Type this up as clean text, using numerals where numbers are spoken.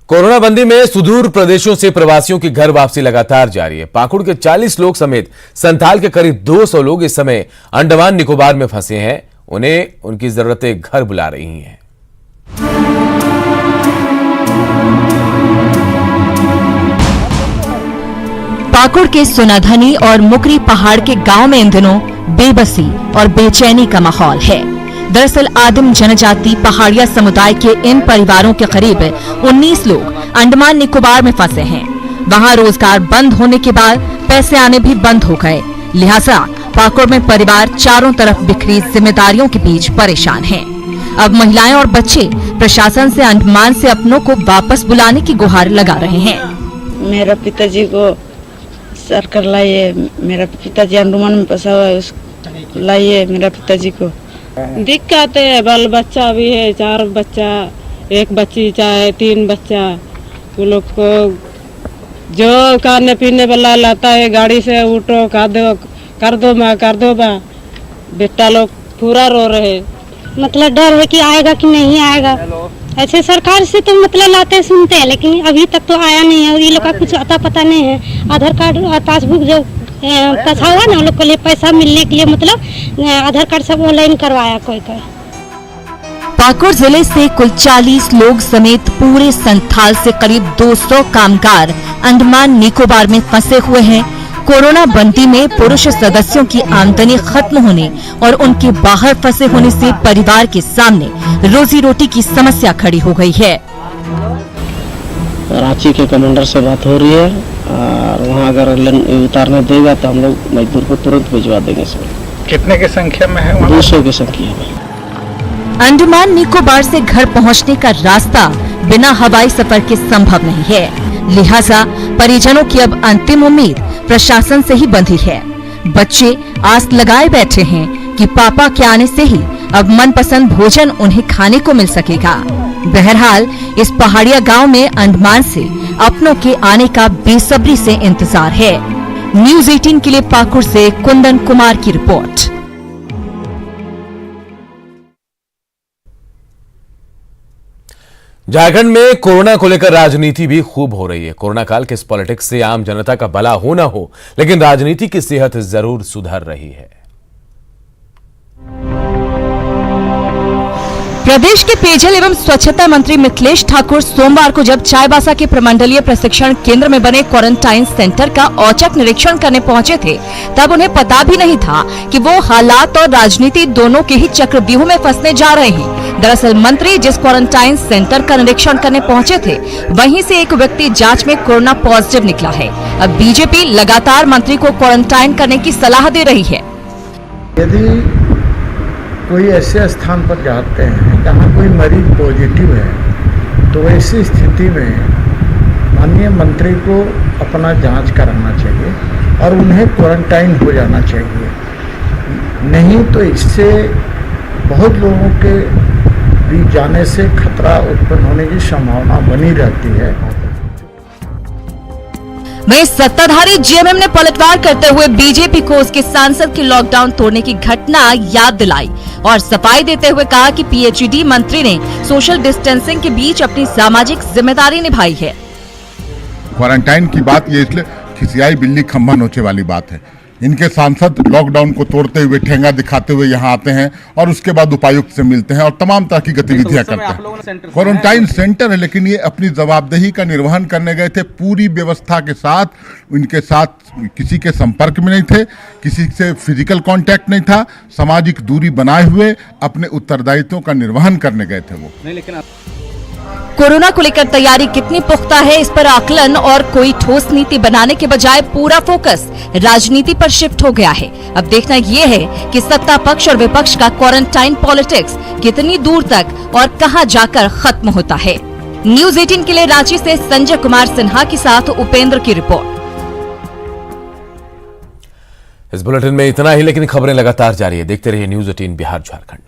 Corona बंदी में सुदूर प्रदेशों से प्रवासियों की घर वापसी लगातार जारी है। पाकुड़ के 40 लोग समेत संथाल के करीब 200 लोग इस समय अंडमान निकोबार में फंसे हैं। उन्हें उनकी जरूरतें घर बुला रही हैं। पाकुड़ के सोनाधनी और मुकरी पहाड़ के गांव में इन दिनों बेबसी और बेचैनी का माहौल है। दरअसल आदिम जनजाति पहाड़िया समुदाय के इन परिवारों के करीब 19 लोग अंडमान निकोबार में फंसे हैं। वहां रोजगार बंद होने के बाद पैसे आने भी बंद हो गए, लिहाजा पाकुड़ में परिवार चारों तरफ बिखरी जिम्मेदारियों के बीच परेशान हैं। अब महिलाएं और बच्चे प्रशासन से अंडमान से अपनों को वापस बुलाने की गुहार लगा रहे हैं। मेरा पिताजी को सरकार लाइए, मेरा पिताजी अंडमान में फंसा हुआ है, उसको लाइए मेरा पिताजी को। दिक्कत है, बाल बच्चा भी है, 4 बच्चा, 1 बच्ची चाहे 3 बच्चा। वो लोग को जो खाने पीने वाला लाता है गाड़ी से, उठो कर दो बा। बेटा लोग पूरा रो रहे, मतलब डर है कि आएगा कि नहीं आएगा। ऐसे सरकार से तो मतलब लाते सुनते हैं, लेकिन अभी तक तो आया नहीं है। ये लोग का कुछ अता पता नहीं है। आधार कार्ड और पासबुक जो फंसा हुआ ना, उन लोग के लिए पैसा मिलने के लिए मतलब आधार कार्ड सब ऑनलाइन करवाया कोई। पाकुड़ जिले से कुल 40 लोग समेत पूरे संथाल से करीब 200 कामगार अंडमान निकोबार में फंसे हुए हैं। कोरोना बंदी में पुरुष सदस्यों की आमदनी खत्म होने और उनके बाहर फंसे होने से परिवार के सामने रोजी रोटी की समस्या खड़ी हो गई है। रांची के कमांडर से बात हो रही है और वहाँ अगर उतारने देगा तो हम लोग मजदूर को तुरंत भिजवा देंगे। कितने की संख्या में है? 200 की संख्या में। अंडमान निकोबार से घर पहुंचने का रास्ता बिना हवाई सफर के संभव नहीं है, लिहाजा परिजनों की अब अंतिम उम्मीद प्रशासन से ही बंधी है। बच्चे आस लगाए बैठे हैं कि पापा के आने से ही अब मनपसंद भोजन उन्हें खाने को मिल सकेगा। बहरहाल इस पहाड़िया गांव में अंडमान से अपनों के आने का बेसब्री से इंतजार है। न्यूज़ 18 के लिए पाकुड़ से कुंदन कुमार की रिपोर्ट। झारखंड में कोरोना को लेकर राजनीति भी खूब हो रही है। कोरोना काल के इस पॉलिटिक्स से आम जनता का भला हो न हो, लेकिन राजनीति की सेहत जरूर सुधर रही है। प्रदेश के पेयजल एवं स्वच्छता मंत्री मिथिलेश ठाकुर सोमवार को जब चाईबासा के प्रमंडलीय प्रशिक्षण केंद्र में बने क्वारंटाइन सेंटर का औचक निरीक्षण करने पहुंचे थे, तब उन्हें पता भी नहीं था कि वो हालात और राजनीति दोनों के ही चक्रव्यूह में फंसने जा रहे हैं। दरअसल मंत्री जिस क्वारंटाइन सेंटर का निरीक्षण करने पहुंचे थे, वहीं से एक व्यक्ति जाँच में कोरोना पॉजिटिव निकला है। अब बीजेपी लगातार मंत्री को क्वारंटाइन करने की सलाह दे रही है। यदि कोई ऐसे स्थान पर जाते हैं जहाँ कोई मरीज पॉजिटिव है, तो ऐसी स्थिति में माननीय मंत्री को अपना जांच कराना चाहिए और उन्हें क्वारंटाइन हो जाना चाहिए। नहीं तो इससे बहुत लोगों के बीच जाने से खतरा उत्पन्न होने की संभावना बनी रहती है। वहीं सत्ताधारी जेएमएम ने पलटवार करते हुए बीजेपी को उसके सांसद की लॉकडाउन तोड़ने की घटना याद दिलाई और सफाई देते हुए कहा कि पीएचईडी मंत्री ने सोशल डिस्टेंसिंग के बीच अपनी सामाजिक जिम्मेदारी निभाई है। क्वारंटाइन की बात ये इसलिए खिसियाई बिल्ली खंभा नोचे वाली बात है। इनके सांसद लॉकडाउन को तोड़ते हुए ठेंगा दिखाते हुए यहाँ आते हैं और उसके बाद उपायुक्त से मिलते हैं और तमाम तरह की गतिविधियां करते हैं। क्वारंटाइन सेंटर है, लेकिन ये अपनी जवाबदेही का निर्वहन करने गए थे पूरी व्यवस्था के साथ। इनके साथ किसी के संपर्क में नहीं थे, किसी से फिजिकल कांटेक्ट नहीं था, सामाजिक दूरी बनाए हुए अपने उत्तरदायित्वों का निर्वहन करने गए थे वो। कोरोना को लेकर तैयारी कितनी पुख्ता है, इस पर आकलन और कोई ठोस नीति बनाने के बजाय पूरा फोकस राजनीति पर शिफ्ट हो गया है। अब देखना ये है कि सत्ता पक्ष और विपक्ष का क्वारंटाइन पॉलिटिक्स कितनी दूर तक और कहां जाकर खत्म होता है। न्यूज़ 18 के लिए रांची से संजय कुमार सिन्हा के साथ उपेंद्र की रिपोर्ट। इस बुलेटिन में इतना ही, लेकिन खबरें लगातार जारी है। देखते रहिए न्यूज़ 18 बिहार झारखंड।